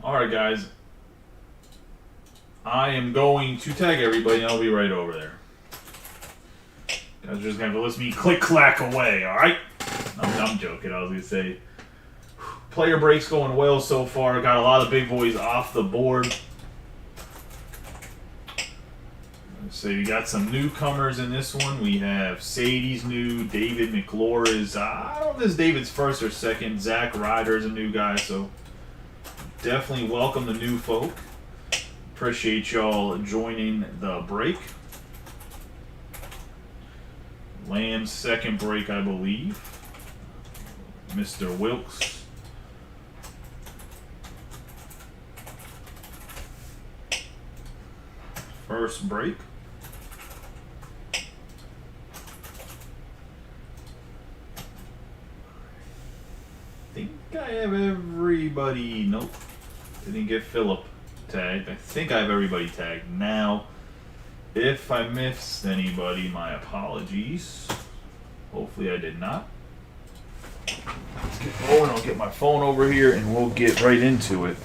Alright, guys. I am going to tag everybody and I'll be right over there. Guys are just going to have to listen to me click clack away, alright? I'm joking. I was going to say. Player breaks going well so far. Got a lot of big boys off the board. So we got some newcomers in this one. We have Sadie's new. David McClure is, I don't know if this is David's first or second. Zach Ryder is a new guy, so definitely welcome the new folk. Appreciate y'all joining the break. Lamb's second break, I believe. Mr. Wilkes. First break. I think I have everybody. Nope. Didn't get Philip tagged. I think I have everybody tagged now. If I missed anybody, my apologies. Hopefully I did not. Let's get going. I'll get my phone over here and we'll get right into it.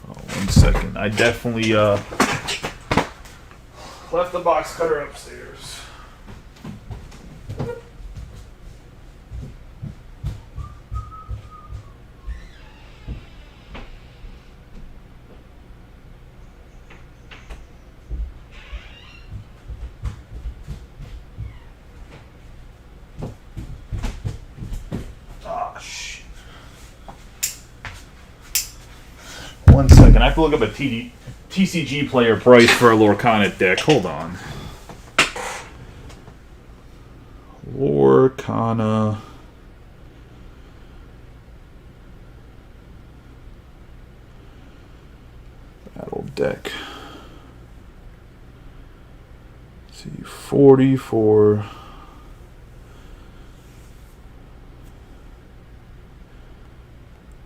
One second. I definitely left the box cutter upstairs. Ah, shit. One second. I have to look up a TCG player price for a Lorcana deck. Hold on. Lorcana. Battle deck. Let's see, 40 for.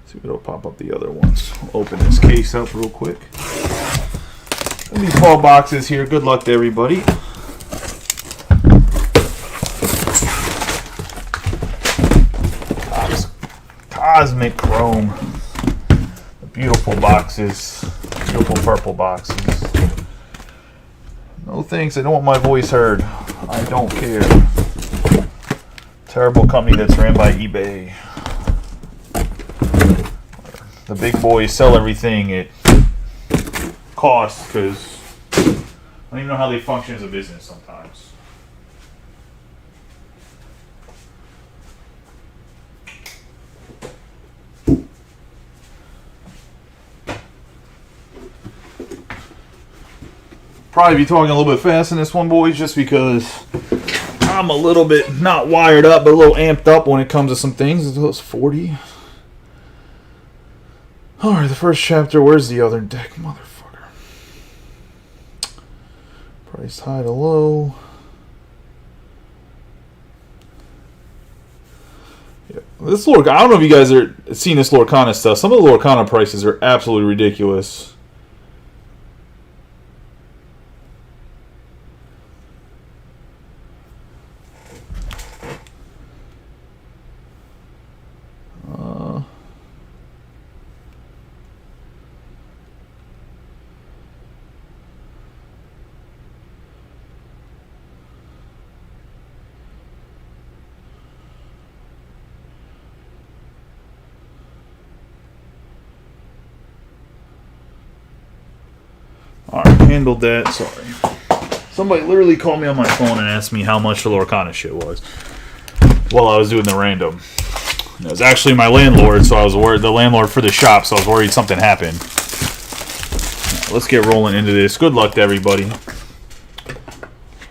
See if it'll pop up the other ones. I'll open this case up real quick. These 12 boxes here. Good luck to everybody. Cosmic Chrome. The beautiful boxes. Beautiful purple boxes. No thanks. I don't want my voice heard. I don't care. Terrible company that's ran by eBay. The big boys sell everything at cost because I don't even know how they function as a business sometimes. Probably be talking a little bit fast in this one, boys, just because I'm a little bit not wired up, but a little amped up when it comes to some things. It's 40. Alright, the first chapter. Where's the other deck, motherfucker? Price high to low. Yeah. This Lorcana, I don't know if you guys are seeing this Lorcana stuff. Some of the Lorcana prices are absolutely ridiculous. Alright, handled that. Sorry. Somebody literally called me on my phone and asked me how much the Lorcana shit was while I was doing the random. It was actually my landlord, so I was worried. The landlord for the shop, so I was worried something happened. Let's get rolling into this. Good luck to everybody.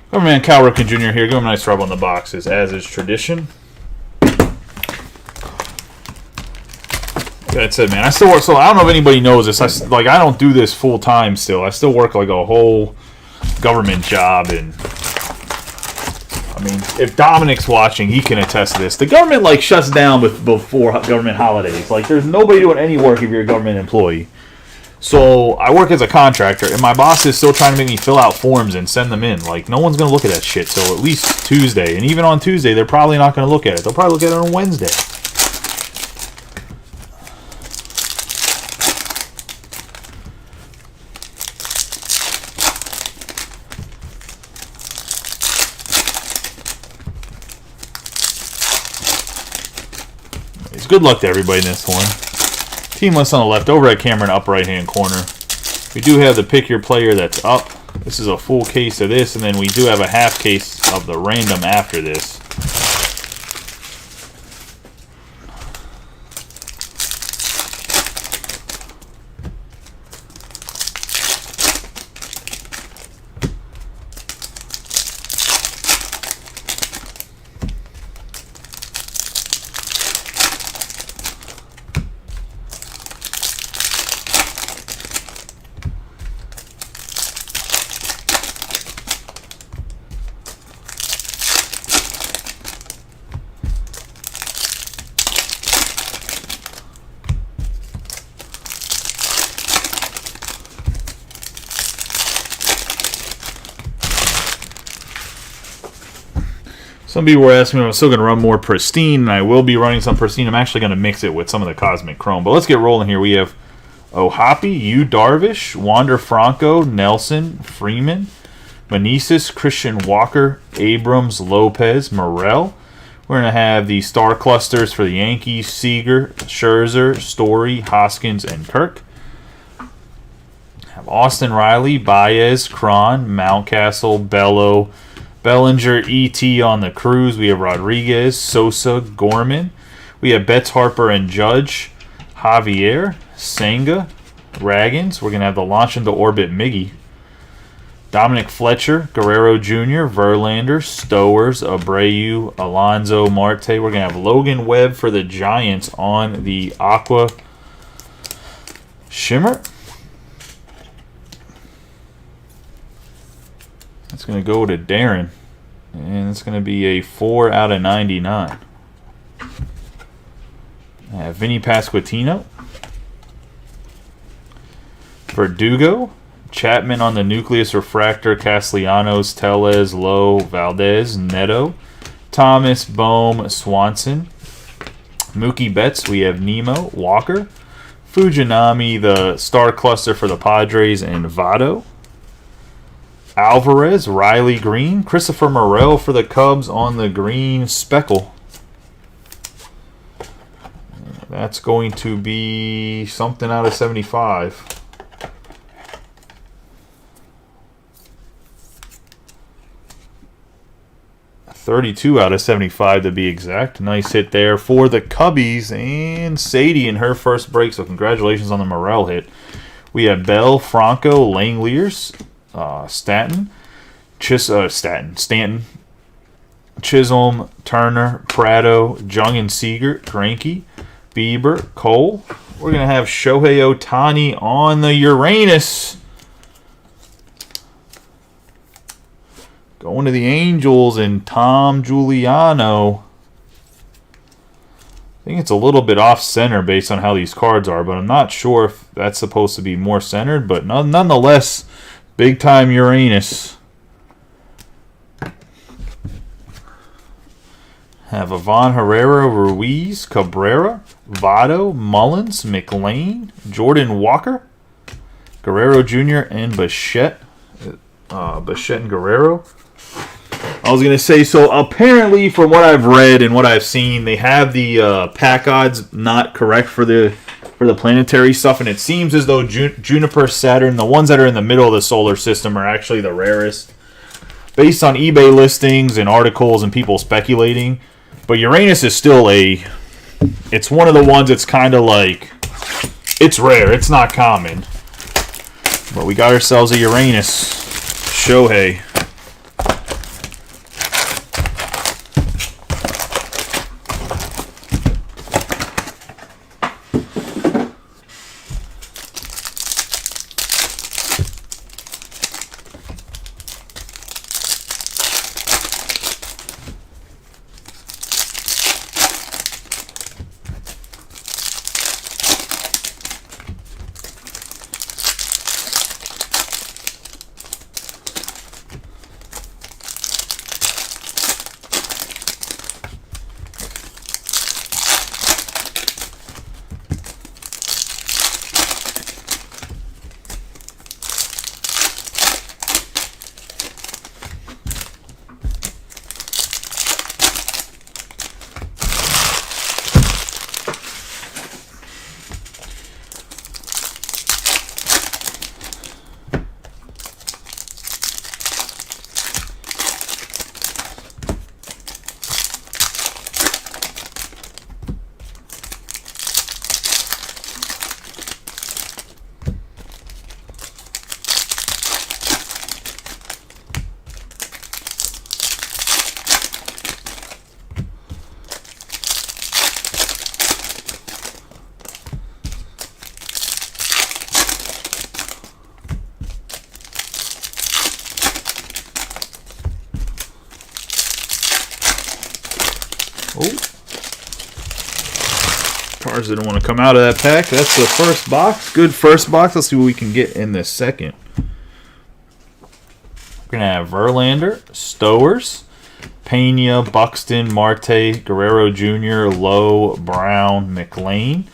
Government Cal Ripken Jr. here. Give him a nice rub on the boxes, as is tradition. That said, man, I still work. So I don't know if anybody knows this. I don't do this full time still. I still work like a whole government job, and I mean, if Dominic's watching, he can attest to this. The government shuts down before government holidays. There's nobody doing any work if you're a government employee. So I work as a contractor, and my boss is still trying to make me fill out forms and send them in. Like, no one's going to look at that shit till at least Tuesday. And even on Tuesday, they're probably not going to look at it. They'll probably look at it on Wednesday. It's good luck to everybody in this one. Team list on the left, over at Cameron, up right-hand corner. We do have the pick your player that's up. This is a full case of this, and then we do have a half case of the random after this. Some people were asking me if I'm still going to run more Pristine, and I will be running some Pristine. I'm actually going to mix it with some of the Cosmic Chrome. But let's get rolling here. We have O'Hoppe, Yu Darvish, Wander Franco, Nelson, Freeman, Meneses, Christian Walker, Abrams, Lopez, Morel. We're going to have the star clusters for the Yankees, Seager, Scherzer, Story, Hoskins, and Kirk. Have Austin Riley, Baez, Cron, Mountcastle, Bello, Bellinger, E.T. on the cruise. We have Rodriguez, Sosa, Gorman. We have Betts, Harper, and Judge. Javier, Senga, Raggins. We're going to have the launch into orbit Miggy. Dominic Fletcher, Guerrero Jr., Verlander, Stowers, Abreu, Alonso, Marte. We're going to have Logan Webb for the Giants on the Aqua Shimmer. It's going to go to Darren, and it's going to be a 4 out of 99. Vinny Pasquantino, Verdugo, Chapman on the Nucleus Refractor, Castellanos, Tellez, Lowe, Valdez, Neto, Thomas, Bohm, Swanson, Mookie Betts. We have Nemo, Walker, Fujinami, the star cluster for the Padres, and Votto. Alvarez, Riley Green, Christopher Morel for the Cubs on the green speckle. That's going to be something out of 75. $32 out of 75 to be exact. Nice hit there for the Cubbies, and Sadie in her first break, so congratulations on the Morel hit. We have Bell, Franco, Langeliers, Stanton, Chisholm, Turner, Prado, Jung and Seager, Greinke, Bieber, Cole. We're going to have Shohei Ohtani on the Uranus. Going to the Angels and Tom Giuliano. I think it's a little bit off-center based on how these cards are, but I'm not sure if that's supposed to be more centered, but nonetheless, big-time Uranus. Have Ivan Herrera, Ruiz, Cabrera, Votto, Mullins, McLean, Jordan Walker, Guerrero Jr., and Bichette. Bichette and Guerrero. I was going to say, so apparently from what I've read and what I've seen, they have the pack odds not correct for the planetary stuff, and it seems as though Juniper, Saturn, the ones that are in the middle of the solar system are actually the rarest, based on eBay listings and articles and people speculating. But Uranus is still it's one of the ones that's kind of like, it's rare, it's not common. But we got ourselves a Uranus. Shohei. Oh. Cards didn't want to come out of that pack. That's the first box. Good first box. Let's see what we can get in the second. We're going to have Verlander, Stowers, Pena, Buxton, Marte, Guerrero Jr., Lowe, Brown, McLean,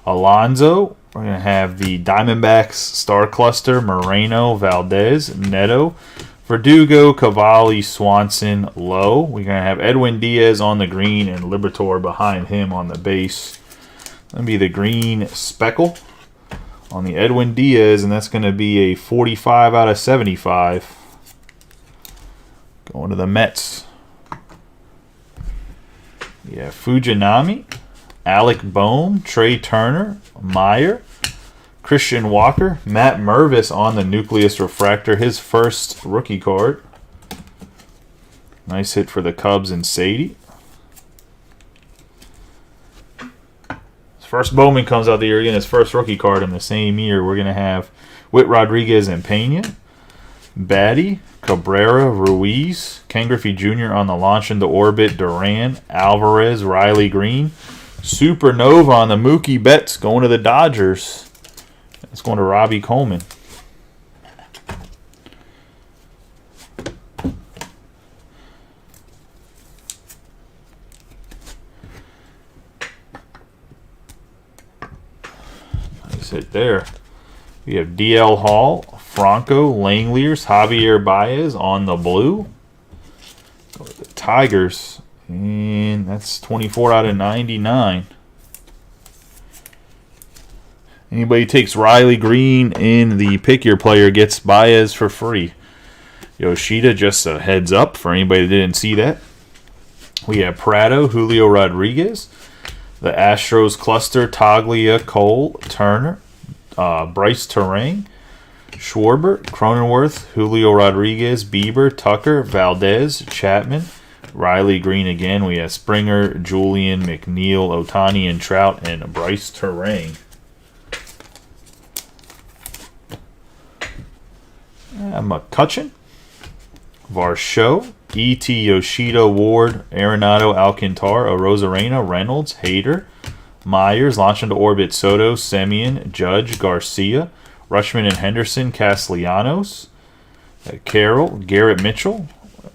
Alonso. We're going to have the Diamondbacks Star Cluster, Moreno, Valdez, Neto, Verdugo, Cavalli, Swanson, Lowe. We're going to have Edwin Diaz on the green and Liberatore behind him on the base. That'll be the green speckle on the Edwin Diaz, and that's going to be a 45 out of 75. Going to the Mets. Yeah, Fujinami, Alec Bohm, Trey Turner, Meyer, Christian Walker, Matt Mervis on the Nucleus Refractor, his first rookie card. Nice hit for the Cubs and Sadie. His first Bowman comes out the year again, his first rookie card in the same year. We're going to have Whit Rodriguez and Pena, Batty, Cabrera, Ruiz, Ken Griffey Jr. on the launch into orbit, Duran, Alvarez, Riley Green, Supernova on the Mookie Betts going to the Dodgers. It's going to Robbie Coleman. Nice hit there. We have DL Hall, Franco, Langeliers, Javier Baez on the blue. Go to the Tigers. And that's 24 out of 99. Anybody takes Riley Green in the pick your player gets Baez for free. Yoshida, just a heads up for anybody that didn't see that. We have Prado, Julio Rodriguez. The Astros cluster, Taglia, Cole, Turner, Bryce Terang, Schwarber, Cronenworth, Julio Rodriguez, Bieber, Tucker, Valdez, Chapman, Riley Green again. We have Springer, Julian, McNeil, Otani, and Trout, and Bryce Terang. McCutchen, Varsho, E.T. Yoshida, Ward, Arenado, Alcantara, Rosarena, Reynolds, Hader, Myers, launch into orbit, Soto, Semien, Judge, Garcia, Rushman and Henderson, Castellanos, Carroll, Garrett Mitchell.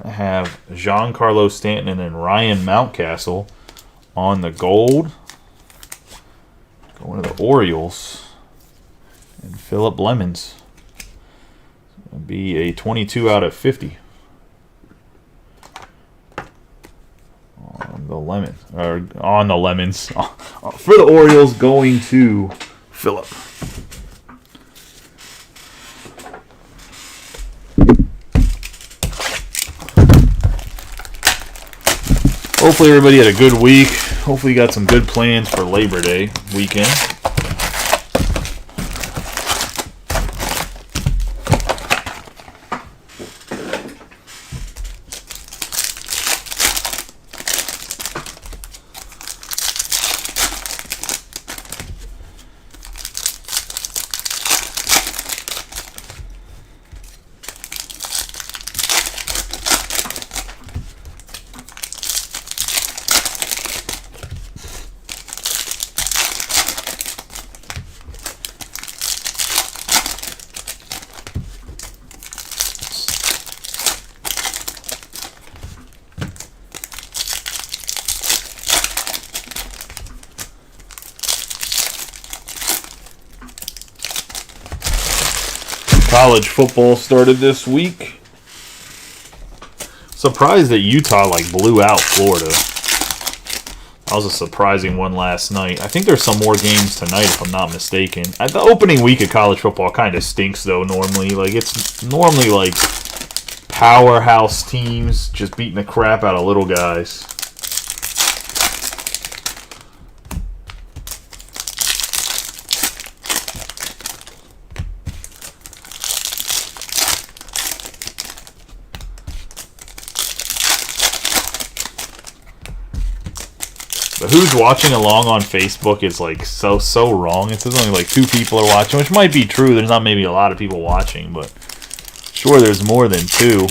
I have Giancarlo Stanton and then Ryan Mountcastle on the gold. Going to the Orioles. And Phillip Lemons. Be a 22 out of 50 on the lemons for the Orioles, going to Phillip. Hopefully everybody had a good week. Hopefully you got some good plans for Labor Day weekend. College football started this week. Surprised that Utah blew out Florida. That was a surprising one last night. I think there's some more games tonight if I'm not mistaken. The opening week of college football kind of stinks though normally. It's normally powerhouse teams just beating the crap out of little guys. But who's watching along on Facebook is so wrong. It says only 2 people are watching, which might be true. There's not maybe a lot of people watching, but sure there's more than 2.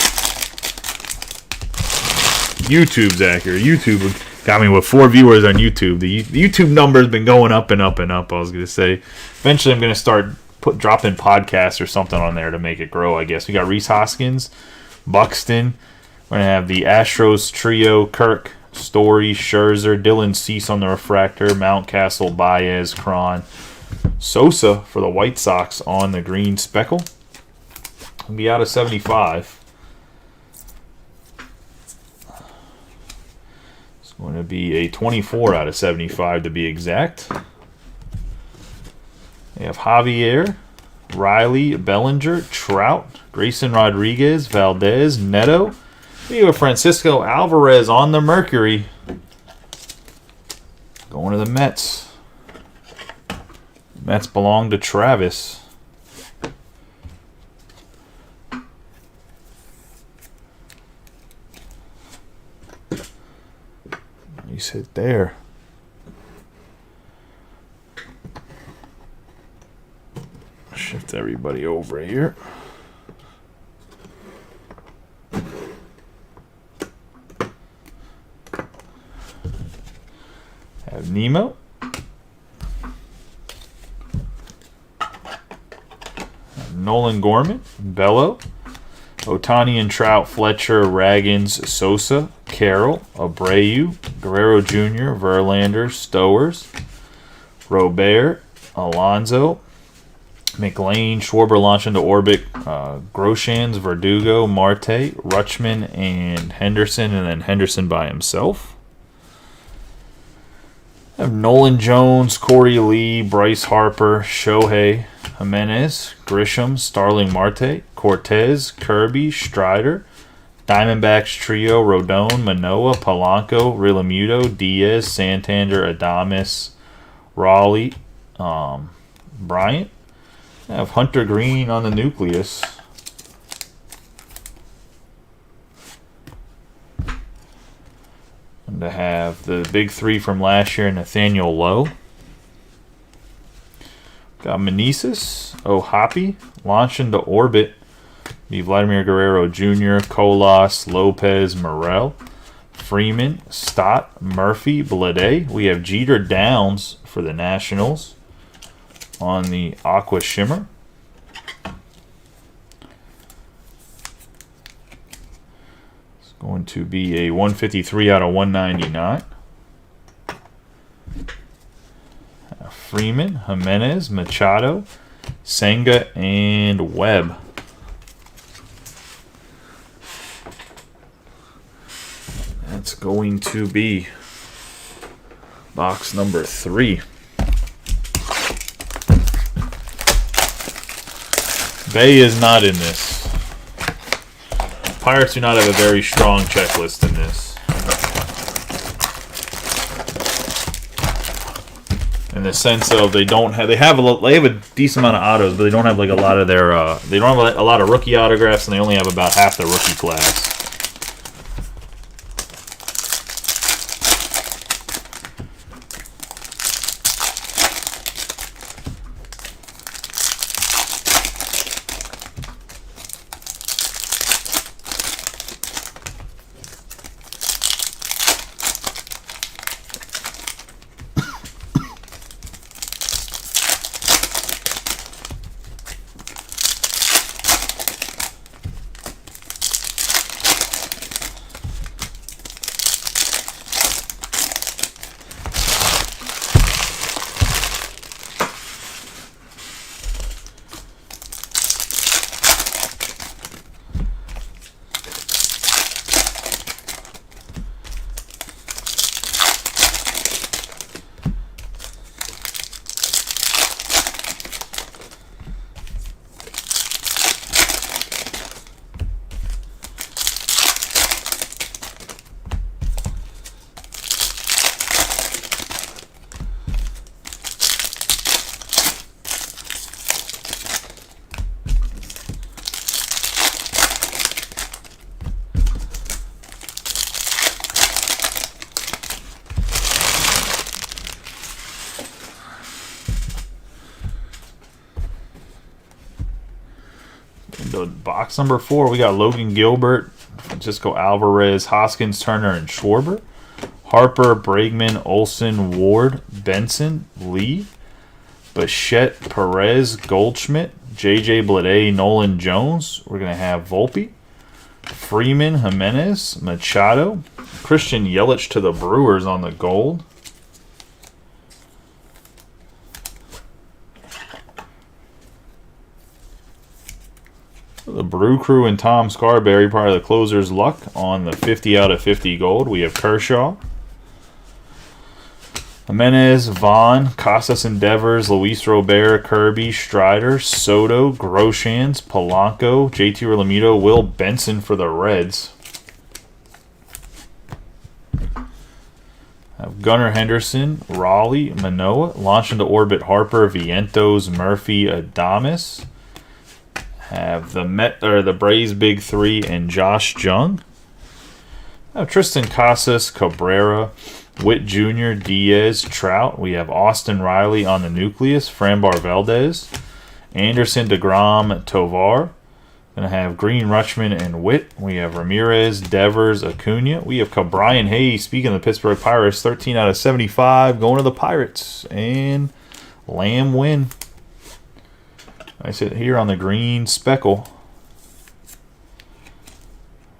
YouTube's accurate. YouTube Got me with 4 viewers on YouTube. The YouTube number's been going up and up and up. I was gonna say, eventually I'm gonna start dropping podcasts or something on there to make it grow. I guess we got Rhys Hoskins, Buxton. We're gonna have the Astros trio: Kirk, Story, Scherzer, Dylan Cease on the refractor, Mountcastle, Baez, Cron, Sosa for the White Sox on the green speckle. We'll be out of 75. Going to be a 24 out of 75 to be exact. We have Javier, Riley, Bellinger, Trout, Grayson Rodriguez, Valdez, Neto. We have Francisco Alvarez on the Mercury. Going to the Mets. Mets belong to Travis. He's hit there. Shift everybody over here. Have Nemo. Have Nolan Gorman, Bello, Ohtani and Trout, Fletcher, Raggins, Sosa, Carroll, Abreu, Guerrero Jr., Verlander, Stowers, Robert, Alonso, McLean, Schwarber launch into orbit, Groshans, Verdugo, Marte, Rutschman, and Henderson, and then Henderson by himself. I have Nolan Jones, Corey Lee, Bryce Harper, Shohei, Jimenez, Grisham, Starling Marte, Cortez, Kirby, Strider, Diamondbacks trio: Rodon, Manoah, Polanco, Realmuto, Diaz, Santander, Adames, Raleigh, Bryant. I have Hunter Green on the nucleus. And to have the big 3 from last year, Nathaniel Lowe. Got Meneses, O'Hoppe, launch into orbit. Be Vladimir Guerrero Jr., Colas, Lopez, Morel, Freeman, Stott, Murphy, Blade. We have Jeter Downs for the Nationals on the Aqua Shimmer. It's going to be a 153 out of 199. Freeman, Jimenez, Machado, Senga, and Webb. That's going to be box number 3. Bay is not in this. Pirates do not have a very strong checklist in this. In the sense of they have a decent amount of autos, but they don't have like a lot of their they don't have a lot of rookie autographs, and they only have about half the rookie class. The box number 4, we got Logan Gilbert, Francisco Alvarez, Hoskins, Turner, and Schwarber. Harper, Bregman, Olson, Ward, Benson, Lee, Bichette, Perez, Goldschmidt, J.J. Bleday, Nolan Jones. We're going to have Volpe, Freeman, Jimenez, Machado, Christian Yelich to the Brewers on the gold. The Brew Crew and Tom Scarberry, part of the closer's luck on the 50 out of 50 gold. We have Kershaw, Jimenez, Vaughn, Casas and Devers, Luis Robert, Kirby, Strider, Soto, Groshans, Polanco, JT Realmuto, Will Benson for the Reds. Have Gunnar Henderson, Raleigh, Manoah, launch into orbit Harper, Vientos, Murphy, Adames. Have the Braves Big Three and Josh Jung. Have Tristan Casas, Cabrera, Witt Jr., Diaz, Trout. We have Austin Riley on the nucleus, Framber Valdez, Anderson, DeGrom, Tovar. Going to have Green, Rutschman, and Witt. We have Ramirez, Devers, Acuna. We have Brian Hayes, speaking of the Pittsburgh Pirates, 13 out of 75, going to the Pirates. And Lamb win. I sit here on the green speckle.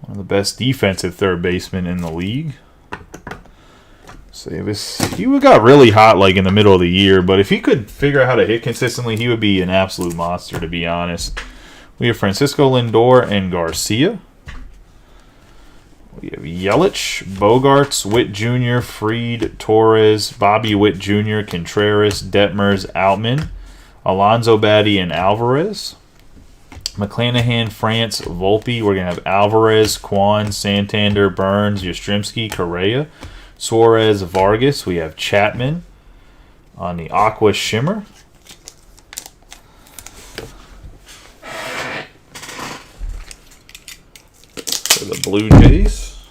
One of the best defensive third basemen in the league. He got really hot like in the middle of the year, but if he could figure out how to hit consistently, he would be an absolute monster, to be honest. We have Francisco Lindor and Garcia. We have Yelich, Bogarts, Witt Jr., Fried, Torres, Bobby Witt Jr., Contreras, Detmers, Outman, Alonzo Batty, and Alvarez. McClanahan, France, Volpe. We're going to have Alvarez, Kwan, Santander, Burns, Yastrzemski, Correa, Suarez, Vargas. We have Chapman on the Aqua Shimmer. For the Blue Jays.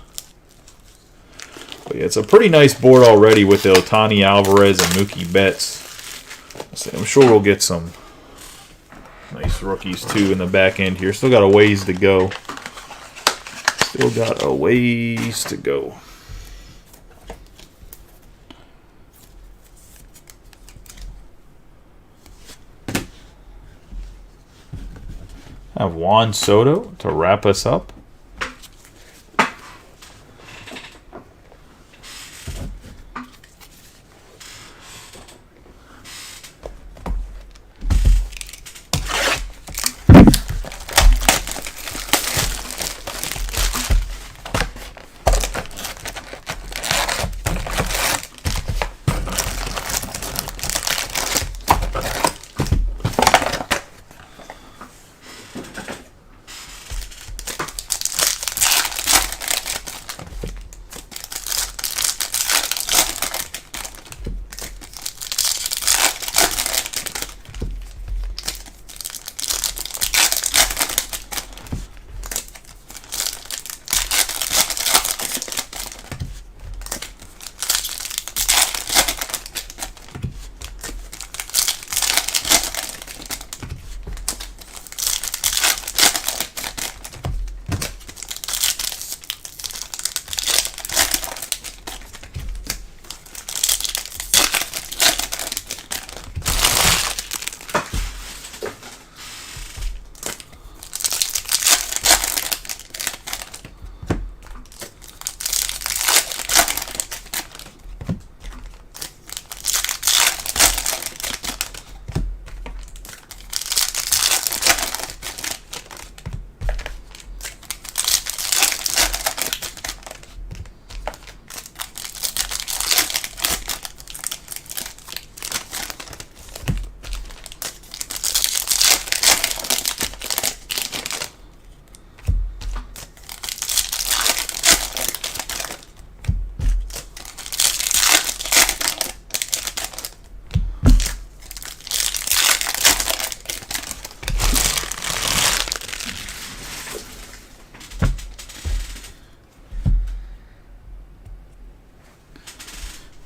But yeah, it's a pretty nice board already with the Ohtani, Alvarez, and Mookie Betts. I'm sure we'll get some nice rookies too in the back end here. Still got a ways to go. I have Juan Soto to wrap us up.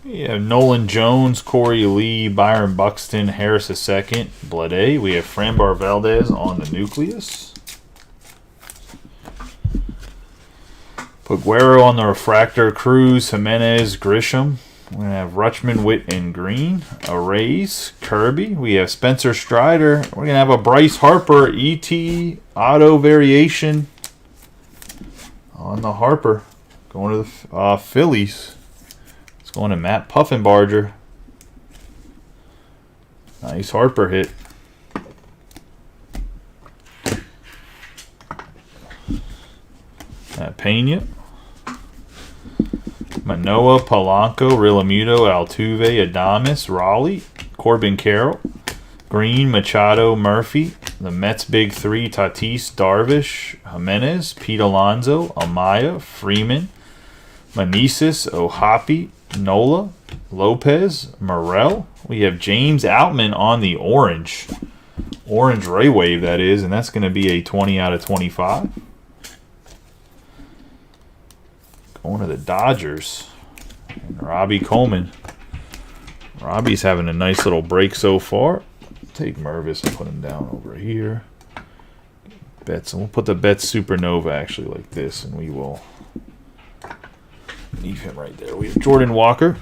We have Nolan Jones, Corey Lee, Byron Buxton, Harris II, Bleday. We have Framber Valdez on the nucleus. Peguero on the refractor. Cruz, Jimenez, Grisham. We're going to have Rutschman, Witt, and Green. Arrays, Kirby. We have Spencer Strider. We're going to have a Bryce Harper ET auto variation on the Harper. Going to the Phillies. It's going to Matt Puffenbarger. Nice Harper hit. Pena. Manoah, Polanco, Realmuto, Altuve, Adames, Raleigh, Corbin Carroll, Green, Machado, Murphy. The Mets big three: Tatis, Darvish, Jimenez, Pete Alonso, Amaya, Freeman, Meneses, Ohapi, Nola, Lopez, Morel. We have James Outman on the orange Ray Wave, that is, and that's going to be a 20 out of 25. Going to the Dodgers. And Robbie Coleman. Robbie's having a nice little break so far. Take Mervis and put him down over here. Betts, and we'll put the Betts Supernova actually like this, and we will leave him right there. We have Jordan Walker.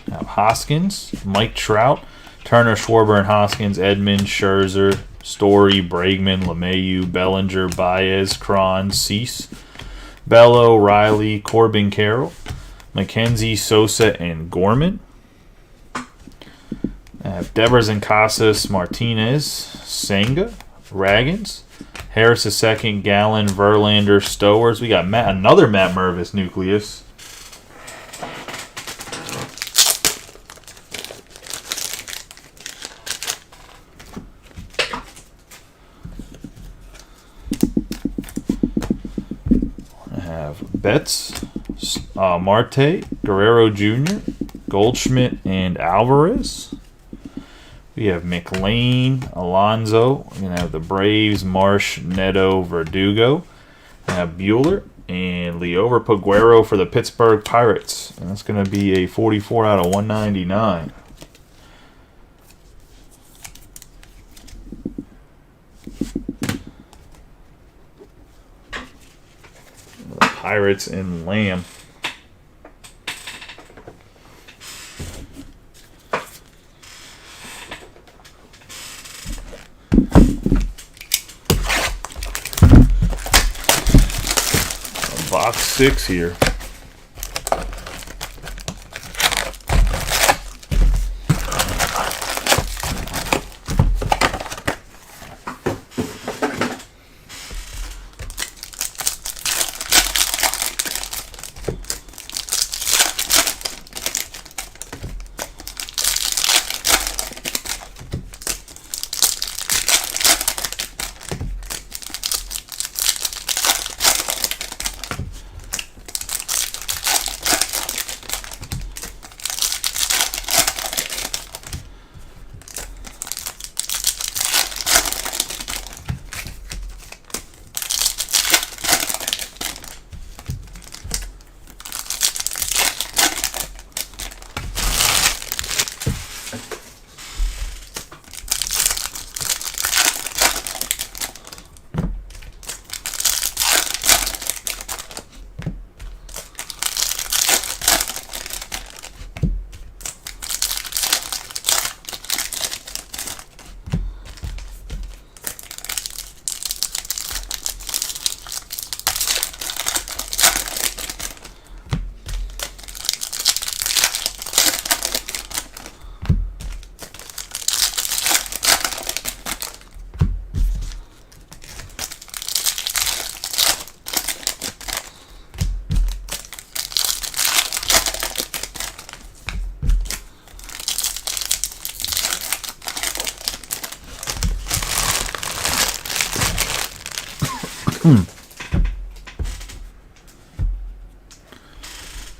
Have Hoskins, Mike Trout, Turner, Schwarber, and Hoskins, Edmund, Scherzer, Story, Bregman, LeMahieu, Bellinger, Baez, Cron, Cease, Bello, Riley, Corbin Carroll, McKenzie, Sosa, and Gorman. I have Devers and Casas, Martinez, Senga, Raggins, Harris II, Gallen, Verlander, Stowers. We got another Matt Mervis nucleus. Betts, Marte, Guerrero Jr., Goldschmidt, and Alvarez. We have McLean, Alonso. We're going to have the Braves, Marsh, Neto, Verdugo. We have Bueller and Liover Peguero for the Pittsburgh Pirates. And that's going to be a 44 out of 199. Pirates and Lamb. Box 6 here.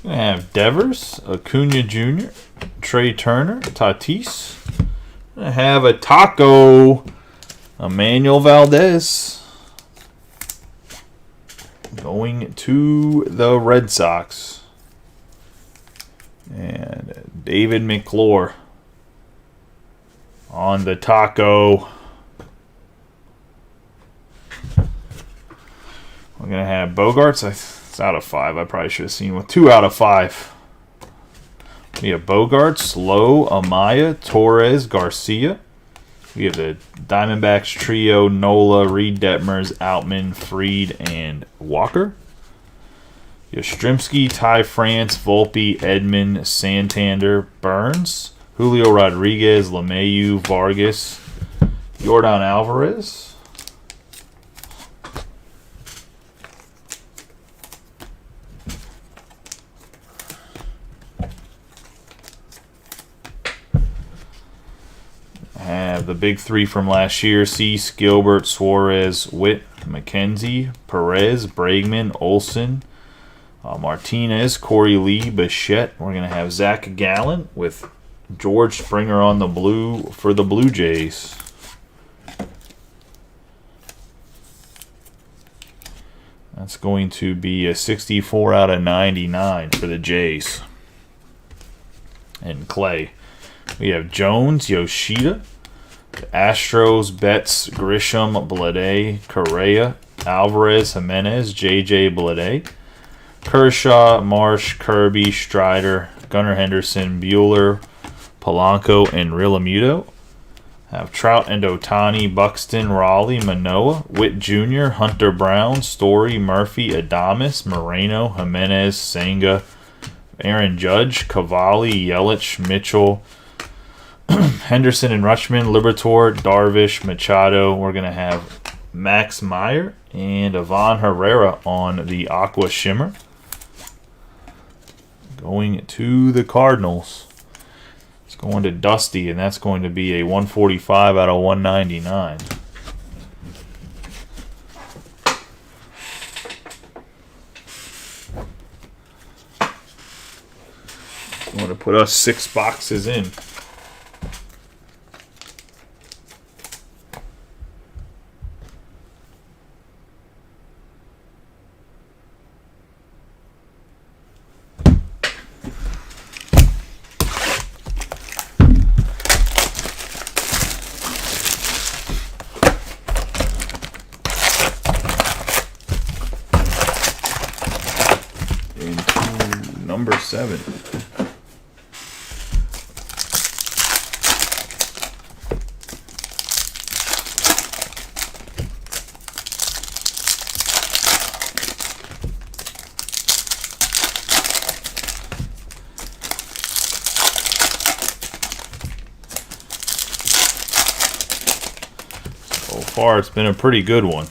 I have Devers, Acuna Jr., Trey Turner, Tatis. I have a Taco, Emmanuel Valdez. Going to the Red Sox. And David McClure on the Taco. We're going to have have Bogarts. It's out of 5. I probably should have seen one. 2 out of 5. We have Bogarts, Lowe, Amaya, Torres, Garcia. We have the Diamondbacks trio, Nola, Reed Detmers, Outman, Fried, and Walker. Yastrzemski, Ty France, Volpe, Edman, Santander, Burns, Julio Rodriguez, LeMahieu, Vargas, Yordan Alvarez. Have the big 3 from last year: Cease, Gilbert, Suarez, Witt, McKenzie, Perez, Bregman, Olson, Martinez, Corey Lee, Bichette. We're going to have Zach Gallen with George Springer on the blue for the Blue Jays. That's going to be a 64 out of 99 for the Jays. And Clay. We have Jones, Yoshida, Astros, Betts, Grisham, Blade, Correa, Alvarez, Jimenez, J.J. Blade, Kershaw, Marsh, Kirby, Strider, Gunnar Henderson, Bueller, Polanco, and Realmuto. Have Trout and Ohtani, Buxton, Raleigh, Manoah, Witt Jr., Hunter Brown, Story, Murphy, Adames, Moreno, Jimenez, Senga, Aaron Judge, Cavalli, Yelich, Mitchell, Henderson and Rutschman, Liberatore, Darvish, Machado. We're going to have Max Meyer and Ivan Herrera on the Aqua Shimmer. Going to the Cardinals. It's going to Dusty, and that's going to be a 145 out of 199. I'm going to put us 6 boxes in. Number 7. So far, it's been a pretty good one.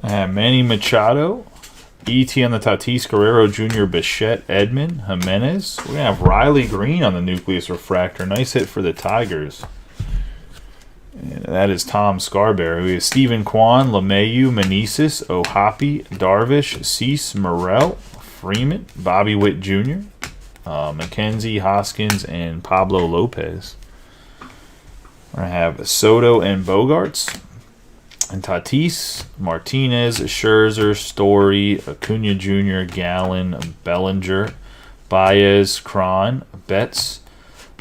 I have Manny Machado, E.T. on the Tatis, Guerrero Jr., Bichette, Edman, Jimenez. We're going to have Riley Green on the Nucleus Refractor. Nice hit for the Tigers. And that is Tom Scarberry. We have Stephen Kwan, LeMahieu, Meneses, Ohapi, Darvish, Cease, Morel, Freeman, Bobby Witt Jr., McKenzie, Hoskins, and Pablo Lopez. We're going to have Soto and Bogarts. And Tatis, Martinez, Scherzer, Story, Acuna Jr., Gallen, Bellinger, Baez, Cron, Betts,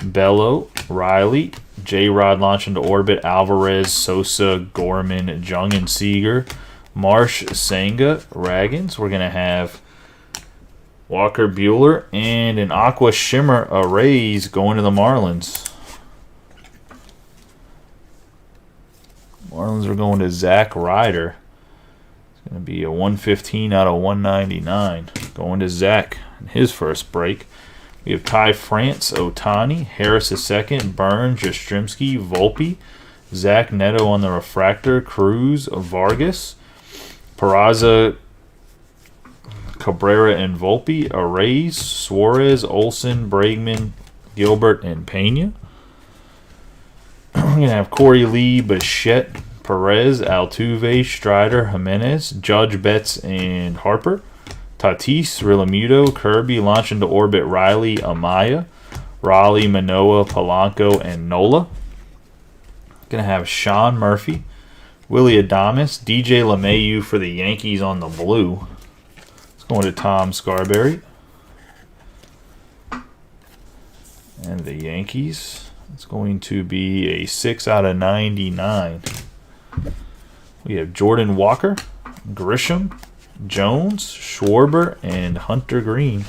Bello, Riley, J-Rod launching to orbit, Alvarez, Sosa, Gorman, Jung and Seager, Marsh, Senga, Raggins. We're going to have Walker Bueller and an Aqua Shimmer Arrays going to the Marlins. Marlins are going to Zach Ryder. It's going to be a 115 out of 199. Going to Zach in his first break. We have Ty France, Ohtani, Harris II, Burns, Yastrzemski, Volpe, Zach Neto on the refractor, Cruz, Vargas, Peraza, Cabrera, and Volpe, Arrays, Suarez, Olson, Bregman, Gilbert, and Pena. We're going to have Corey Lee, Bichette, Perez, Altuve, Strider, Jimenez, Judge, Betts, and Harper. Tatis, Realmuto, Kirby, launch into orbit, Riley, Amaya, Raleigh, Manoah, Polanco, and Nola. Going to have Sean Murphy, Willie Adames, DJ LeMahieu for the Yankees on the blue. It's going to Tom Scarberry. And the Yankees, it's going to be a 6 out of 99. We have Jordan Walker, Grisham, Jones, Schwarber, and Hunter Green.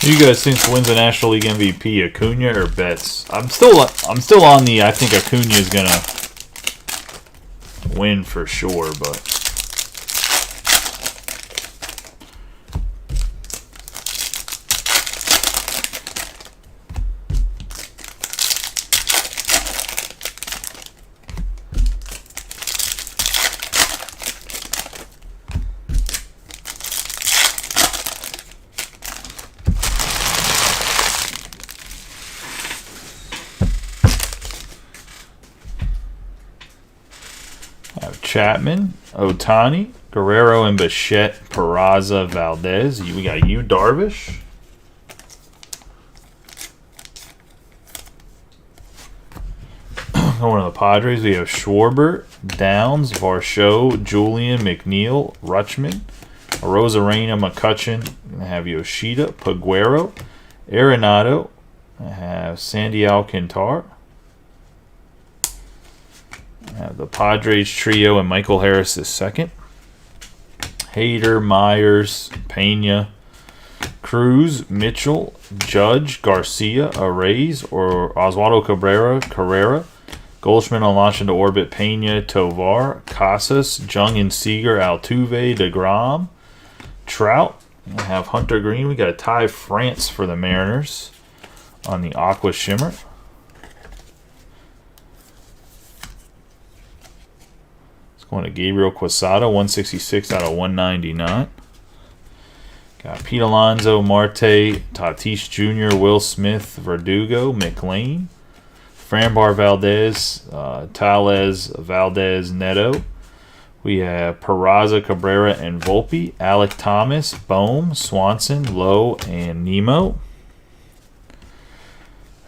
Who you guys think wins the National League MVP, Acuna or Betts? I'm still on the I think Acuna is gonna win for sure, but Chapman, Ohtani, Guerrero, and Bichette, Peraza, Valdez. We got Yu Darvish. Going to the Padres, we have Schwarber, Downs, Varsho, Julian, McNeil, Rutschman, Arozarena, McCutchen. I have Yoshida, Paguero, Arenado. I have Sandy Alcantara. The Padres trio and Michael Harris is second. Hader, Myers, Pena, Cruz, Mitchell, Judge, Garcia, Arrays, or Oswaldo Cabrera, Carrera. Goldschmidt on launch into orbit, Pena, Tovar, Casas, Jung and Seager, Altuve, DeGrom, Trout. We have Hunter Green. We got a Ty France for the Mariners on the Aqua Shimmer. Going to Gabriel Quesada, 166 out of 199. Got Pete Alonso, Marte, Tatis Jr., Will Smith, Verdugo, McLean, Framber Valdez, Tellez, Valdez, Neto. We have Peraza, Cabrera, and Volpe, Alec Thomas, Bohm, Swanson, Lowe, and Nemo.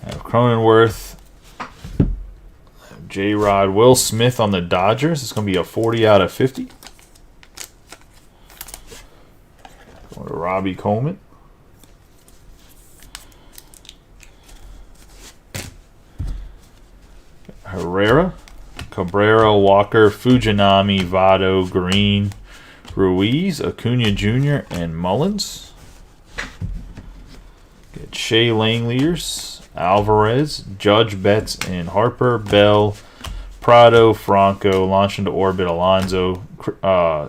I have Cronenworth, J-Rod, Will Smith on the Dodgers. It's going to be a 40 out of 50. Going to Robbie Coleman. Herrera, Cabrera, Walker, Fujinami, Votto, Green, Ruiz, Acuna Jr., and Mullins. Get Shea Langeliers, Alvarez, Judge, Betts, and Harper, Bell, Prado, Franco, launch into orbit, Alonso,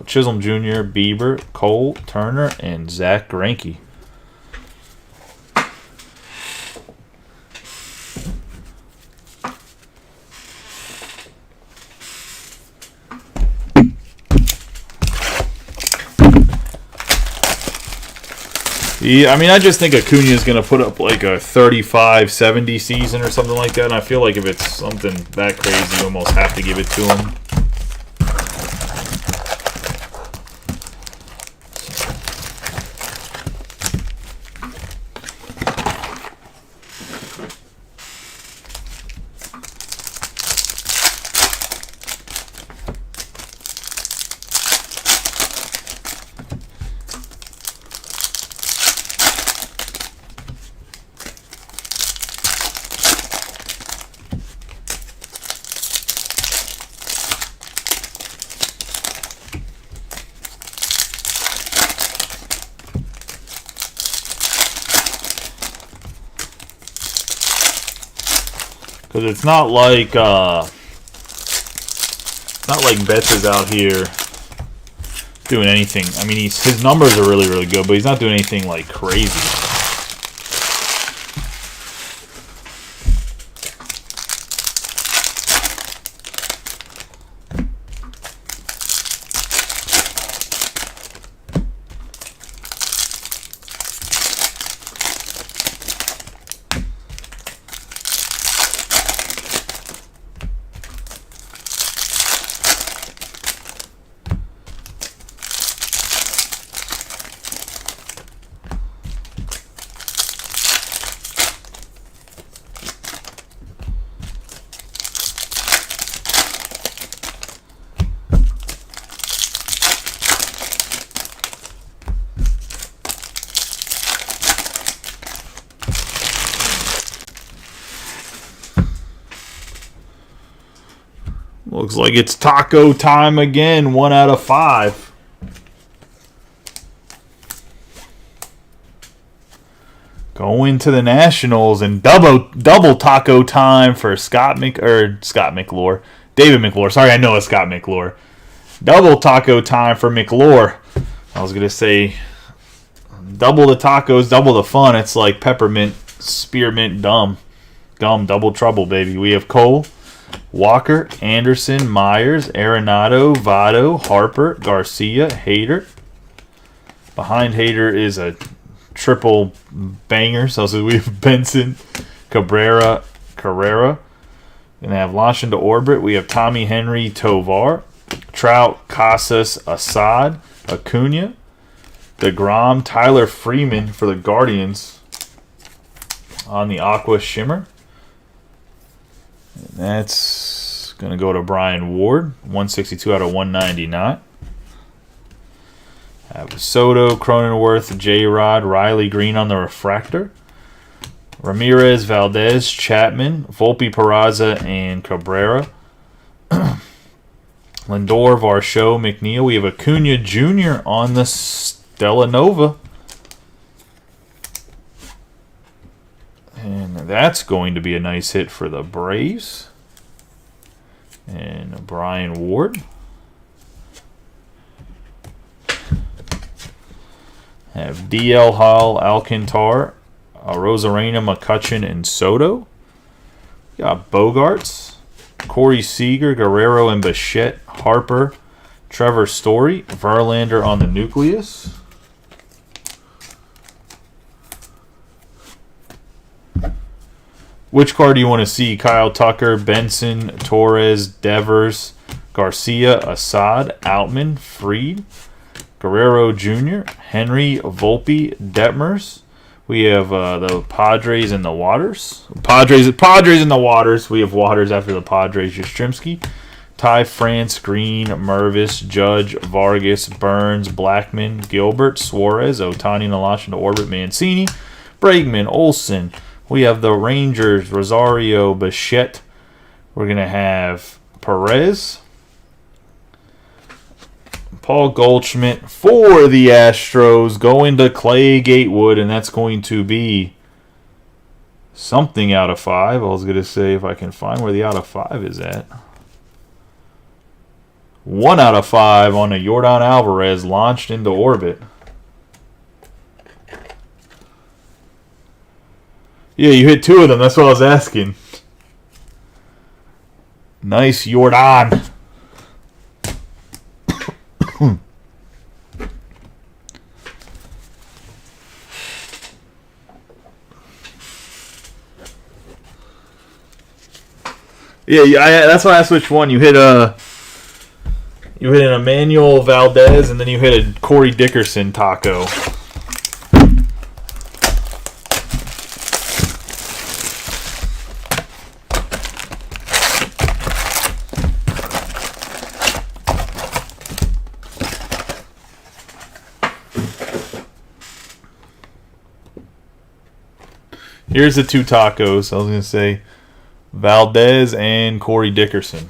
Chisholm Jr., Bieber, Cole, Turner, and Zach Greinke. Yeah, I mean, I just think Acuna is going to put up like a 35-70 season or something like that. And I feel like if it's something that crazy, you almost have to give it to him. Because it's not like Betts is out here doing anything. I mean, his numbers are really, really good, but he's not doing anything like crazy. Looks like it's taco time again. 1 out of 5. Going to the Nationals and double taco time for David McClure. Sorry, I know it's Scott McClure. Double taco time for McClure. I was gonna say double the tacos, double the fun. It's like peppermint, spearmint, gum, double trouble, baby. We have Cole, Walker, Anderson, Myers, Arenado, Votto, Harper, Garcia, Hader. Behind Hader is a triple banger. So we have Benson, Carrera. Gonna have launch into orbit. We have Tommy Henry, Tovar, Trout, Casas, Assad, Acuna, DeGrom, Tyler Freeman for the Guardians on the Aqua Shimmer. And that's going to go to Brian Ward, 162 out of 199. Have Soto, Cronenworth, J-Rod, Riley Green on the refractor. Ramirez, Valdez, Chapman, Volpe, Peraza, and Cabrera. Lindor, Varsho, McNeil. We have Acuna Jr. on the Stella Nova. And that's going to be a nice hit for the Braves. And Brian Ward. Have DL Hall, Alcantar, Rosarena, McCutchen, and Soto. Got Bogarts, Corey Seager, Guerrero, and Bichette, Harper, Trevor Story, Verlander on the nucleus. Which card do you want to see? Kyle Tucker, Benson, Torres, Devers, Garcia, Assad, Outman, Fried, Guerrero Jr., Henry, Volpe, Detmers. We have the Padres and the Waters. Padres and the Waters. We have Waters after the Padres. Yastrzemski, Ty France, Green, Mervis, Judge, Vargas, Burns, Blackman, Gilbert, Suarez, Ohtani, Nalash into orbit, Mancini, Bregman, Olsen. We have the Rangers, Rosario, Bichette. We're going to have Perez, Paul Goldschmidt for the Astros, going to Clay Gatewood, and that's going to be something out of 5. I was going to say if I can find where the out of 5 is at. 1 out of 5 on a Yordan Alvarez launched into orbit. Yeah, you hit 2 of them. That's what I was asking. Nice Yordan. Yeah, that's why I asked which one. You hit an Emmanuel Valdez, and then you hit a Corey Dickerson taco. Here's the 2 tacos. I was going to say Valdez and Corey Dickerson.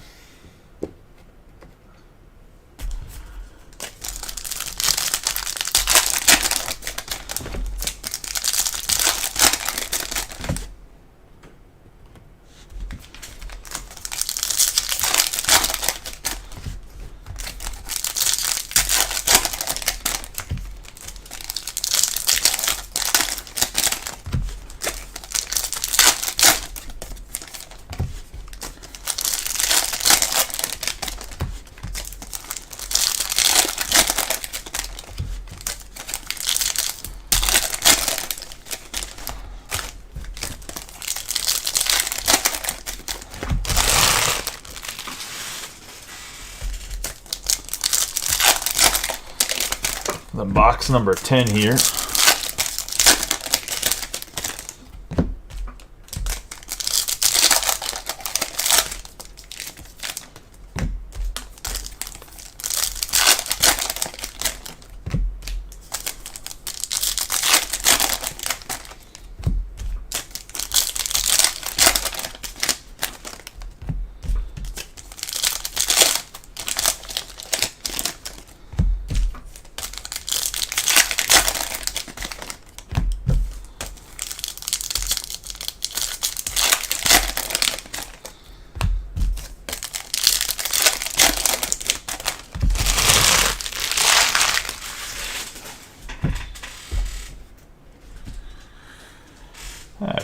The box number 10 here.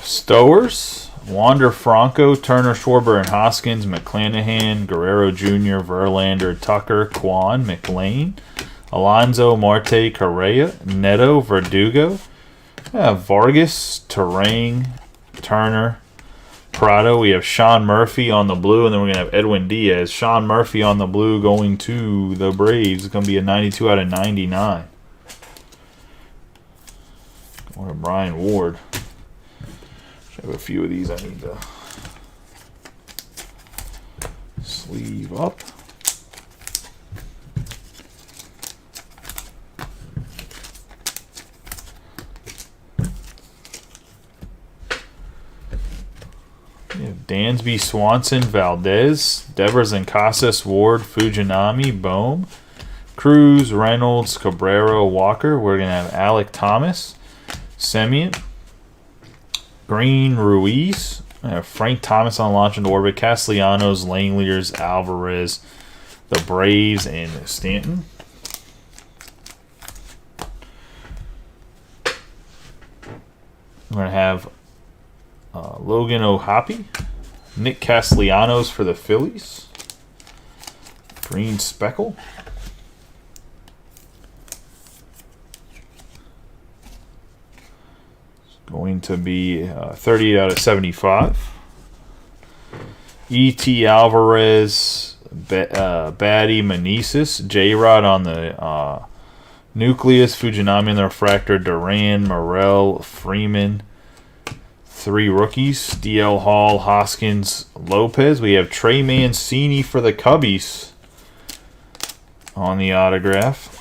Stowers, Wander Franco, Turner, Schwarber, and Hoskins, McClanahan, Guerrero Jr., Verlander, Tucker, Kwan, McLean, Alonso, Marte, Correa, Neto, Verdugo, Vargas, Terang, Turner, Prado. We have Sean Murphy on the blue, and then we're going to have Edwin Diaz. Sean Murphy on the blue going to the Braves. It's going to be a 92 out of 99. Or Brian Ward. I have a few of these I need to sleeve up. We have Dansby, Swanson, Valdez, Devers and Casas, Ward, Fujinami, Bohm, Cruz, Reynolds, Cabrera, Walker. We're going to have Alec Thomas, Semien, Green, Ruiz, Frank Thomas on launch into orbit, Castellanos, Langeliers, Alvarez, the Braves, and Stanton. We're going to have Logan O'Hoppe, Nick Castellanos for the Phillies, Green Speckle. Going to be 38 out of 75. E.T. Alvarez, Batty, Meneses, J-Rod on the nucleus, Fujinami on the refractor, Duran, Morel, Freeman. 3 rookies, DL Hall, Hoskins, Lopez. We have Trey Mancini for the Cubbies on the autograph.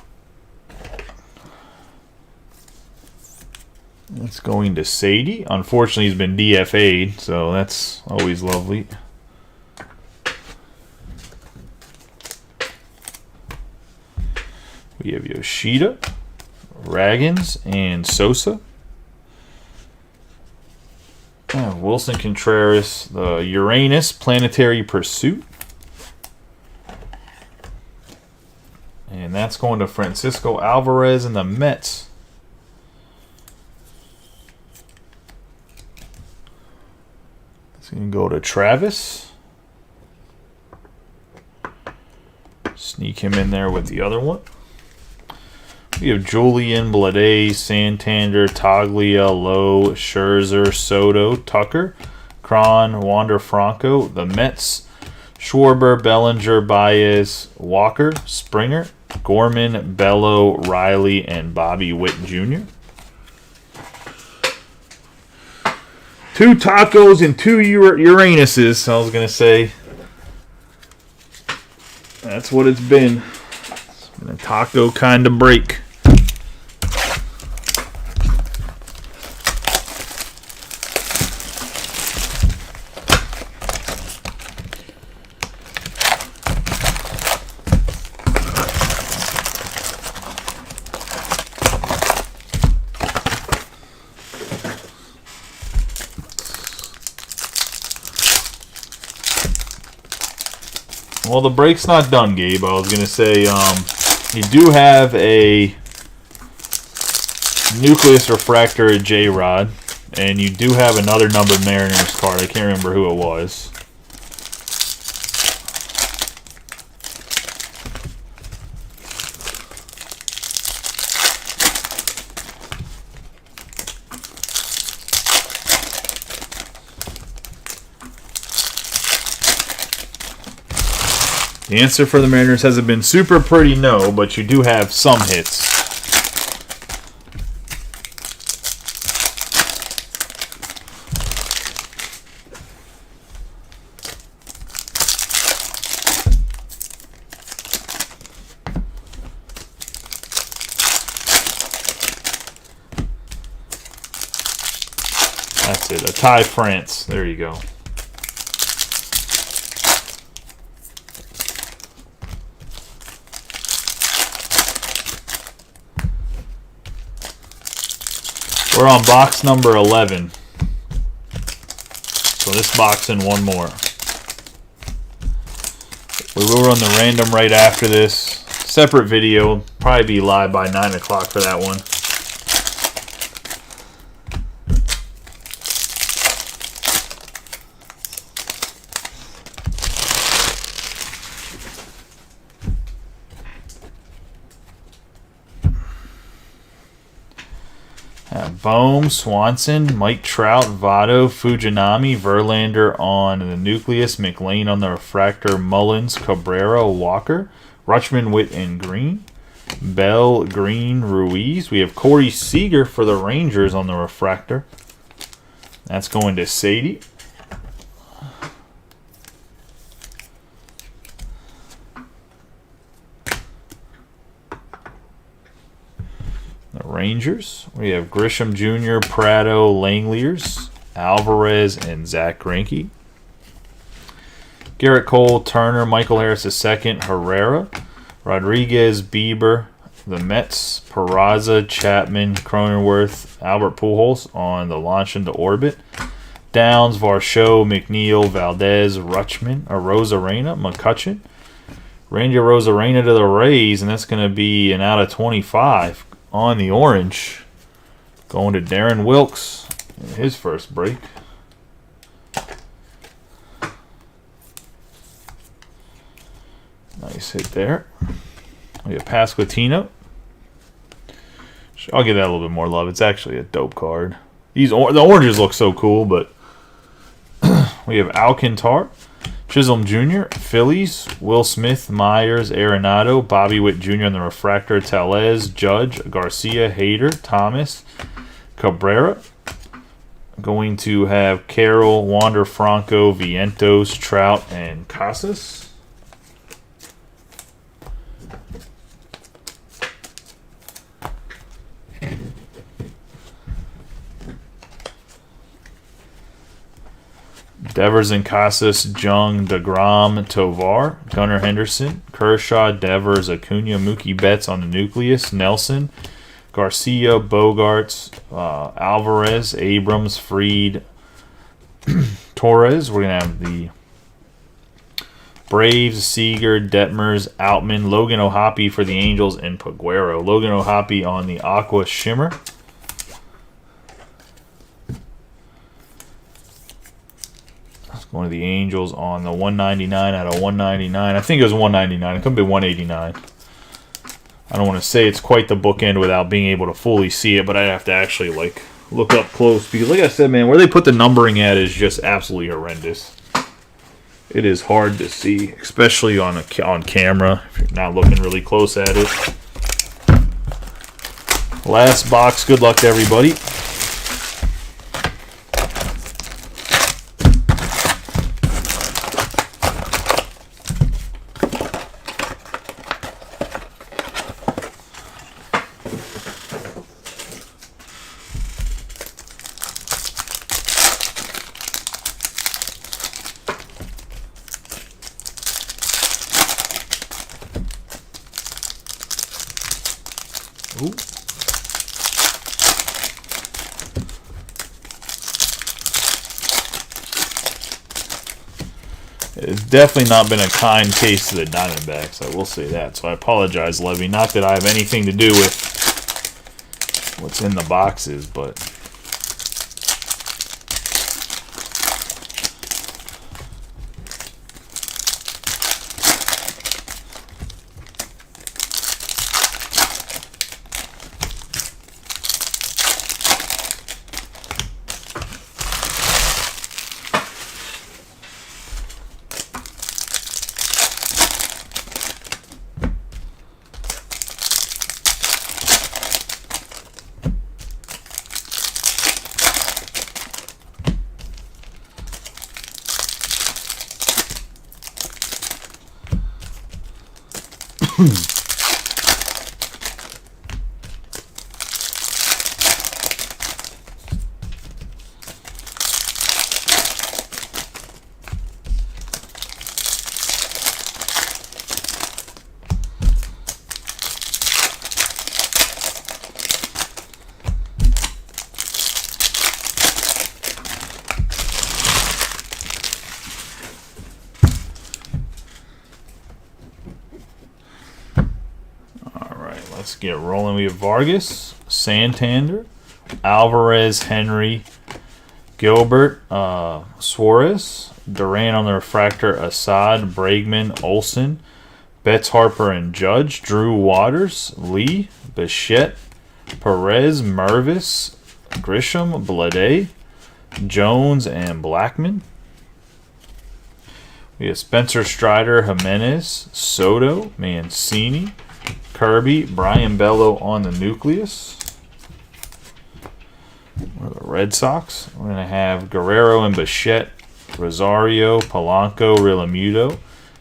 It's going to Sadie. Unfortunately, he's been DFA'd, so that's always lovely. We have Yoshida, Raggins, and Sosa. Wilson Contreras, the Uranus Planetary Pursuit. And that's going to Francisco Alvarez and the Mets. It's going to go to Travis. Sneak him in there with the other one. We have Julian, Blades, Santander, Toglia, Lowe, Scherzer, Soto, Tucker, Cron, Wander Franco, the Mets, Schwarber, Bellinger, Baez, Walker, Springer, Gorman, Bello, Riley, and Bobby Witt Jr. 2 tacos and 2 Uranuses, I was going to say. That's what it's been. It's been a taco kind of break. Well, the break's not done, Gabe. I was going to say, you do have a Nucleus Refractor J-Rod, and you do have another numbered Mariners card. I can't remember who it was. The answer for the Mariners hasn't been super pretty, no, but you do have some hits. That's it, a Ty France. There you go. We're on box number 11. So this box and one more. We will run the random right after this. Separate video. Probably be live by 9 o'clock for that one. Bohm, Swanson, Mike Trout, Votto, Fujinami, Verlander on the Nucleus, McLean on the Refractor, Mullins, Cabrera, Walker, Rutschman, Witt, and Green, Bell, Green, Ruiz. We have Corey Seager for the Rangers on the Refractor. That's going to Sadie. The Rangers, we have Grisham Jr., Prado, Langeliers, Alvarez, and Zach Greinke. Garrett Cole, Turner, Michael Harris II, Herrera, Rodriguez, Bieber, the Mets, Peraza, Chapman, Cronenworth, Albert Pujols on the launch into orbit. Downs, Varsho, McNeil, Valdez, Rutschman, Rosarena, McCutcheon. Randy Rosarena to the Rays, and that's going to be an out of 25. On the orange, going to Darren Wilkes in his first break. Nice hit there. We have Pasquantino. I'll give that a little bit more love. It's actually a dope card. The oranges look so cool, but we have Alcantara, Chisholm Jr., Phillies, Will Smith, Myers, Arenado, Bobby Witt Jr. on the Refractor, Tellez, Judge, Garcia, Hader, Thomas, Cabrera. Going to have Carroll, Wander Franco, Vientos, Trout, and Casas. Devers and Casas, Jung, DeGrom, Tovar, Gunnar Henderson, Kershaw, Devers, Acuna, Mookie Betts on the Nucleus, Nelson, Garcia, Bogarts, Alvarez, Abrams, Fried, Torres. We're going to have the Braves, Seager, Detmers, Outman, Logan O'Hoppe for the Angels, and Paguero. Logan O'Hoppe on the Aqua Shimmer. One of the Angels on the 199 out of 199. I think it was 199. It could be 189. I don't want to say it's quite the bookend without being able to fully see it, but I'd have to actually like look up close because, like I said, man, where they put the numbering at is just absolutely horrendous. It is hard to see, especially on camera if you're not looking really close at it. Last box. Good luck to everybody. Ooh. It's definitely not been a kind case to the Diamondbacks, I will say that. So I apologize, Levy. Not that I have anything to do with what's in the boxes, but let's get rolling. We have Vargas, Santander, Alvarez, Henry, Gilbert, Suarez, Duran on the refractor, Assad, Bregman, Olsen, Betts, Harper, and Judge, Drew Waters, Lee, Bichette, Perez, Mervis, Grisham, Blade, Jones, and Blackman. We have Spencer Strider, Jimenez, Soto, Mancini, Kirby, Brian Bello on the nucleus. The Red Sox. We're going to have Guerrero and Bichette, Rosario, Polanco, Realmuto,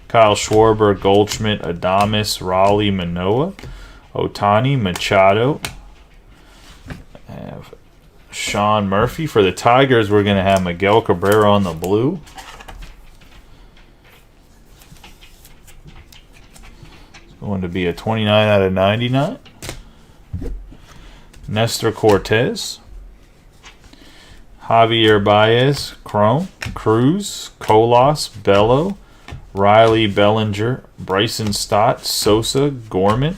Kyle Schwarber, Goldschmidt, Adames, Raleigh, Manoah, Otani, Machado. Have Sean Murphy. For the Tigers, we're going to have Miguel Cabrera on the blue. Going to be a 29 out of 99. Nestor Cortez. Javier Baez, Chrome, Cruz, Colas, Bello, Riley, Bellinger, Bryson Stott, Sosa, Gorman,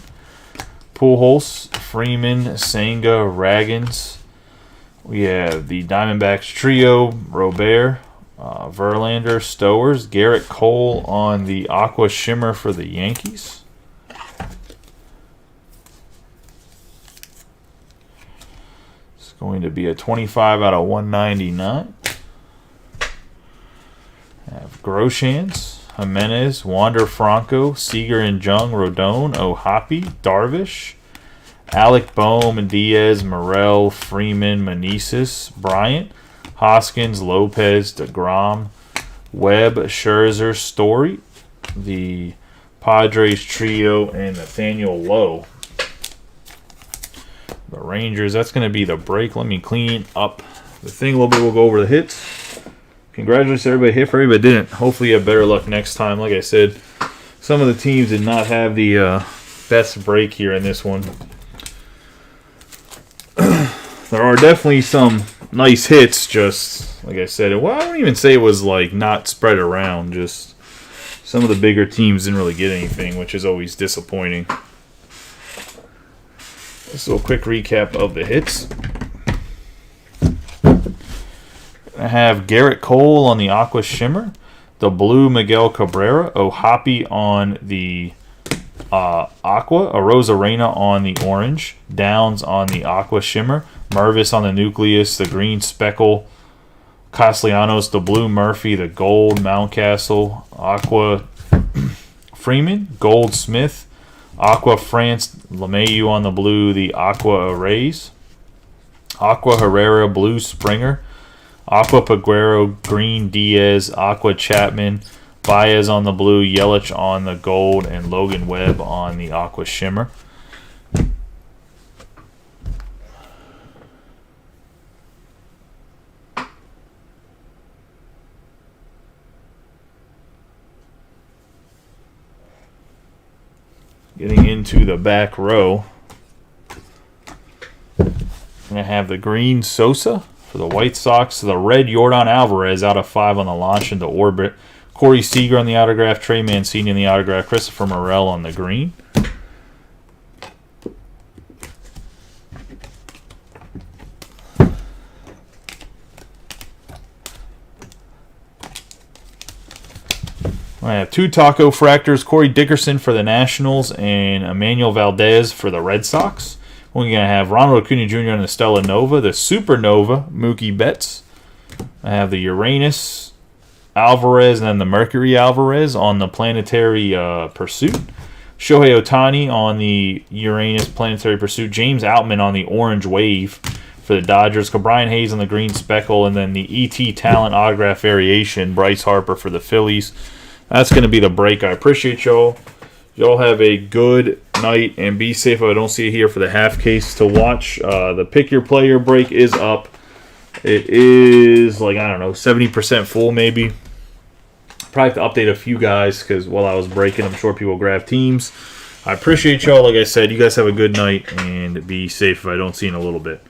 Pujols, Freeman, Senga, Raggins. We have the Diamondbacks trio, Robert, Verlander, Stowers, Garrett Cole on the Aqua Shimmer for the Yankees. Going to be a 25 out of 199. Have Groshans, Jimenez, Wander Franco, Seager and Jung, Rodon, O'Hoppe, Darvish, Alec Bohm, Diaz, Morel, Freeman, Meneses, Bryant, Hoskins, Lopez, DeGrom, Webb, Scherzer, Story, the Padres trio, and Nathaniel Lowe. The Rangers, that's going to be the break. Let me clean up the thing a little bit. We'll go over the hits. Congratulations to everybody hit. For everybody didn't, hopefully you have better luck next time. Like I said, some of the teams did not have the best break here in this one. There are definitely some nice hits, just like I said. Well, I don't even say it was like not spread around. Just some of the bigger teams didn't really get anything, which is always disappointing. So a quick recap of the hits. I have Garrett Cole on the Aqua Shimmer, the blue Miguel Cabrera, O'Hoppe on the Aqua, Arozarena on the orange, Downs on the Aqua Shimmer, Mervis on the Nucleus, the green Speckle, Castellanos, the blue Murphy, the gold Mountcastle, Aqua Freeman, gold Smith, Aqua France, LeMahieu on the blue, the Aqua Arrays, Aqua Herrera, blue Springer, Aqua Peguero, green Diaz, Aqua Chapman, Baez on the blue, Yelich on the gold, and Logan Webb on the Aqua Shimmer. Getting into the back row, I'm going to have the green Sosa for the White Sox, the red Yordan Alvarez out of 5 on the launch into orbit, Corey Seager on the autograph, Trey Mancini on the autograph, Christopher Morel on the green. I have 2 Taco Fractors, Corey Dickerson for the Nationals and Emmanuel Valdez for the Red Sox. We're going to have Ronald Acuna Jr. on the Stella Nova, the Supernova Mookie Betts. I have the Uranus Alvarez and then the Mercury Alvarez on the Planetary Pursuit. Shohei Ohtani on the Uranus Planetary Pursuit. James Outman on the Orange Wave for the Dodgers. Brian Hayes on the Green Speckle. And then the ET Talent Autograph Variation, Bryce Harper for the Phillies. That's going to be the break. I appreciate y'all. Y'all have a good night and be safe. If I don't see you here for the half case to watch. The Pick Your Player break is up. It is like, I don't know, 70% full maybe. Probably have to update a few guys because while I was breaking, I'm sure people grab teams. I appreciate y'all. Like I said, you guys have a good night and be safe if I don't see you in a little bit.